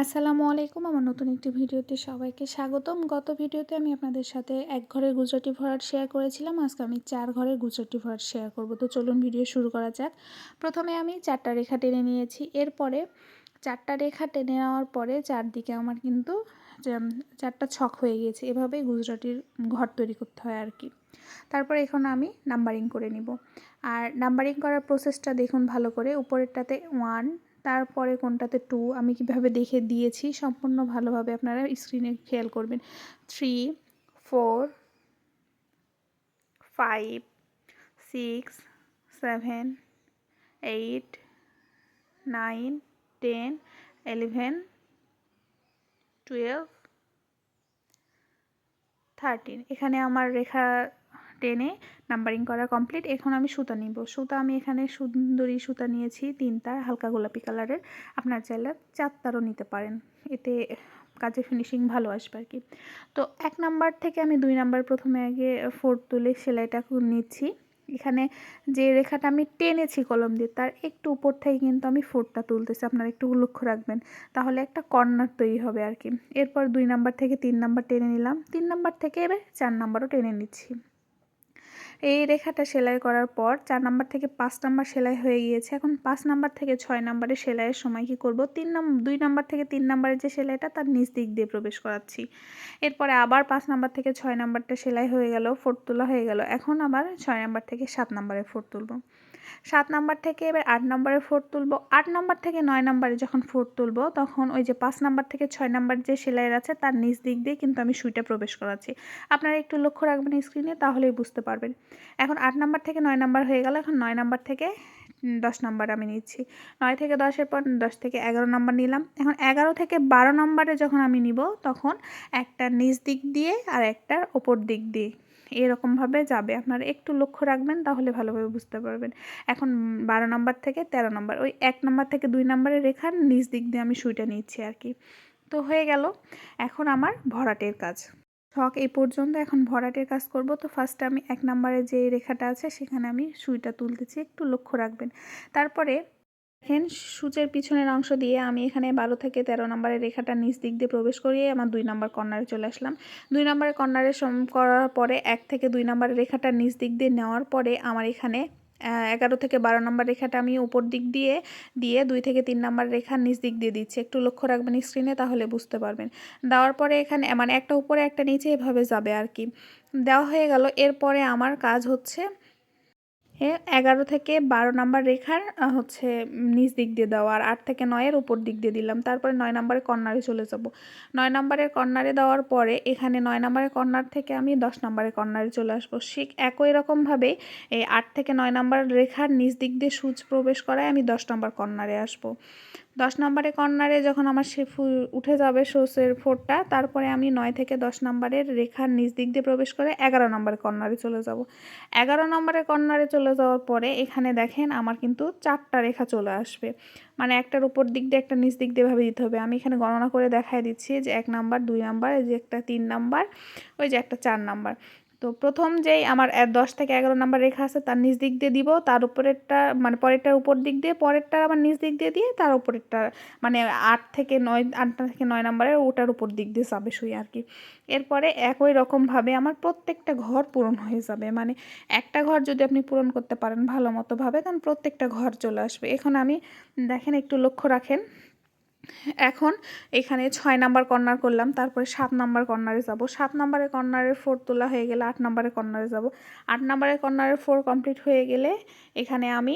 আসসালামু আলাইকুম। আমার নতুন একটি ভিডিওতে সবাইকে স্বাগতম। গত ভিডিওতে আমি আপনাদের সাথে এক ঘরের গুজরাটি ভরাট শেয়ার করেছিলাম। আজকে আমি 4 ঘরের গুজরাটি ভরাট শেয়ার করব। তো চলুন ভিডিও শুরু করা যাক। প্রথমে আমি 4টা রেখা টেনে নিয়েছি। এরপরে 4টা রেখা টেনে নেওয়ার পরে চারদিকে আমার কিন্তু 4টা ছক হয়ে গিয়েছে। এভাবেই গুজরাটির ঘর তৈরি করতে হয় আর কি। তারপর এখন আমি নাম্বারিং করে নিব। আর নাম্বারিং করার প্রসেসটা দেখুন ভালো করে। উপরেরটাতে 1, তারপরে কোনটাতে 2 আমি কিভাবে দেখে দিয়েছি সম্পূর্ণ ভালোভাবে আপনারা স্ক্রিনে খেয়াল করবেন। 3, 4, 5, 6, 7, 8, 9, 10, 11, 12, 13। এখানে আমার রেখা টেনে নাম্বারিং করা কমপ্লিট। এখন আমি সুতা নিব। সুতা আমি এখানে সুন্দরী সুতা নিয়েছি 3 তার হালকা গোলাপি কালারের। আপনার চাইলে 4 তারও নিতে পারেন, এতে কাজে ফিনিশিং ভালো আসবে আর কি। তো 1 নাম্বার থেকে আমি 2 নাম্বার প্রথমে আগে 4 তুলে সেলাইটা নিচ্ছি। এখানে যে রেখাটা আমি টেনেছি কলম দিয়ে তার একটু উপর থেকে কিন্তু আমি 4টা তুলতেছি, আপনারা একটু লক্ষ্য রাখবেন, তাহলে একটা কর্নার তৈরি হবে আর কি। এরপর 2 নাম্বার থেকে 3 নাম্বার টেনে নিলাম, 3 নাম্বার থেকে এবার 4 নাম্বারও টেনে নিচ্ছি। এই রেখাটা সেলাই করার পর 4 নাম্বার থেকে 5 নাম্বার সেলাই হয়ে গিয়েছে। এখন 5 নাম্বার থেকে 6 নাম্বারে সেলাইয়ের সময় কি করব, 2 নাম্বার থেকে 3 নাম্বারের যে সেলাইটা তার নিচ দিক দিয়ে প্রবেশ করাচ্ছি। এরপরে আবার 5 নাম্বার থেকে 6 নাম্বারটা সেলাই হয়ে গেল, 4 তোলা হয়ে গেল। এখন আবার 6 নাম্বার থেকে 7 নাম্বারে 4 তুলব। 7 নাম্বার থেকে এবার 8 নাম্বারে 4 তুলব। 8 নাম্বার থেকে 9 নাম্বারে যখন 4 তুলব তখন ওই যে 5 নাম্বার থেকে 6 নাম্বার যে সেলাইয়ের আছে তার নিচ দিক দিয়ে কিন্তু আমি সুইটা প্রবেশ করাচ্ছি। আপনারা একটু লক্ষ্য রাখবেন স্ক্রিনে, তাহলেই বুঝতে পারবেন। এখন 8 নাম্বার থেকে 9 নাম্বার হয়ে গেল। এখন 9 নাম্বার থেকে 10 নাম্বার আমি নিচ্ছি। 9 থেকে 10-এর পর 10 থেকে 11 নাম্বার নিলাম। এখন 11 থেকে 12 নাম্বারে যখন আমি নিব তখন একটা নিচ দিক দিয়ে আর একটা ওপর দিক দিয়ে এরকমভাবে যাবে। আপনারা একটু লক্ষ্য রাখবেন, তাহলে ভালোভাবে বুঝতে পারবেন। এখন 12 নাম্বার থেকে 13 নাম্বার, ওই 1 নাম্বার থেকে 2 নাম্বারের রেখার নিচ দিক দিয়ে আমি সুইটা নিচ্ছি আর কি। তো হয়ে গেল। এখন আমার ভরাটের কাজ ছক এই পর্যন্ত। এখন ভরাটের কাজ করব। তো ফার্স্টে আমি 1 নাম্বারে যে রেখাটা আছে সেখানে আমি সুইটা তুলতেছি, একটু লক্ষ্য রাখবেন। তারপরে দেখেন সূচের পিছনের অংশ দিয়ে আমি এখানে 12 থেকে 13 নাম্বারের রেখাটা নিচ দিক দিয়ে প্রবেশ করিয়ে আমার 2 নাম্বার কর্নারে চলে আসলাম। 2 নাম্বারের কর্নারে করার পরে 1 থেকে 2 নাম্বারের রেখাটা নিচ দিক দিয়ে নেওয়ার পরে আমার এখানে 11 থেকে 12 নাম্বার রেখাটা আমি উপর দিক দিয়ে 2 থেকে 3 নাম্বার রেখার নিচ দিক দিয়ে দিচ্ছি। একটু লক্ষ্য রাখবেন স্ক্রিনে, তাহলে বুঝতে পারবেন। দেওয়ার পরে এখানে মানে একটা উপরে একটা নিচে এভাবে যাবে আর কি। দেওয়া হয়ে গেল। এরপরে আমার কাজ হচ্ছে 11 থেকে 12 নাম্বার রেখার হচ্ছে নিচ দিক দিয়ে দেওয়া, আর 8 থেকে 9-এর উপর দিক দিয়ে দিলাম। তারপরে 9 নাম্বারের কর্নারে চলে যাব। 9 নাম্বারের কর্নারে দেওয়ার পরে এখানে 9 নাম্বারের কর্নার থেকে আমি 10 নাম্বারের কর্নারে চলে আসবো। ঠিক একই রকমভাবে এই 8 থেকে 9 নাম্বার রেখার নিচ দিক দিয়ে সূচ প্রবেশ করায় আমি 10 নাম্বার কর্নারে আসবো। 10 নাম্বারের কর্নারে যখন আমার সে উঠে যাবে সূচের 4টা, তারপরে আমি 9 থেকে 10 নাম্বারের রেখার নিচ দিক দিয়ে প্রবেশ করে 11 নাম্বারের কর্নারে চলে যাব। 11 নম্বরের কর্নারে চলে যাওয়ার পরে এখানে দেখেন আমার কিন্তু 4টা রেখা চলে আসবে। মানে একটার উপর দিক দিয়ে একটা নিচ দিক দিয়ে ভাবে দিতে হবে। আমি এখানে গণনা করে দেখাই দিচ্ছি যে 1 নাম্বার, 2 নাম্বার, এই যে একটা 3 নাম্বার, ওই যে একটা 4 নাম্বার। তো প্রথম যেই আমার 10 থেকে 11 নাম্বার রেখা আছে তার নিচ দিক দিয়ে দিব, তার উপরেরটা মানে পরেরটার উপর দিক দিয়ে, পরেরটার আবার নিচ দিক দিয়ে তার উপরেরটা মানে 8 থেকে 9 নাম্বারের ওটার উপর দিক দিয়ে যাবে সুই আর কি। এরপরে একই রকমভাবে আমার প্রত্যেকটা ঘর পূরণ হয়ে যাবে। মানে একটা ঘর যদি আপনি পূরণ করতে পারেন ভালো মতোভাবে, তখন প্রত্যেকটা ঘর চলে আসবে। এখন আমি দেখেন একটু লক্ষ্য রাখেন। এখন এখানে 6 নাম্বার কর্নার করলাম, তারপরে 7 নাম্বার কর্নারে যাব। 7 নাম্বারের কর্নারের 4 তোলা হয়ে গেলে 8 নাম্বারের কর্নারে যাব। 8 নাম্বারের কর্নারের 4 কমপ্লিট হয়ে গেলে এখানে আমি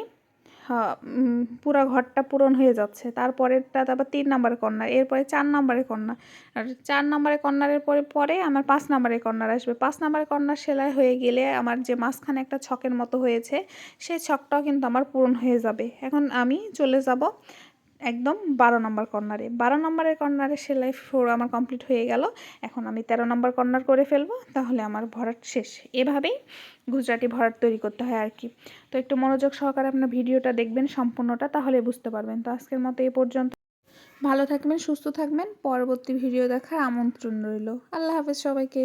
পুরা ঘরটা পূরণ হয়ে যাচ্ছে। তারপরেরটা আবার 3 নাম্বারের কর্নার, এরপরে 4 নাম্বারের কর্নার, আর 4 নাম্বারের কর্নারের পরে আমার 5 নাম্বারের কর্নার আসবে। 5 নাম্বারের কর্নার সেলাই হয়ে গেলে আমার যে মাঝখানে একটা ছকের মতো হয়েছে সেই ছকটাও কিন্তু আমার পূরণ হয়ে যাবে। এখন আমি চলে যাব একদম 12 নাম্বার কর্নারে। 12 নাম্বারের কর্নারে সেলাই 4 আমার কমপ্লিট হয়ে গেল। এখন আমি 13 নাম্বার কর্নার করে ফেলবো, তাহলে আমার ভরাট শেষ। এভাবেই গুজরাটি ভরাট তৈরি করতে হয় আর কি। তো একটু মনোযোগ সহকারে আপনার ভিডিওটা দেখবেন সম্পূর্ণটা, তাহলে বুঝতে পারবেন। তো আজকের মতো এই পর্যন্ত। ভালো থাকবেন, সুস্থ থাকবেন। পরবর্তী ভিডিও দেখার আমন্ত্রণ রইল। আল্লাহ হাফেজ সবাইকে।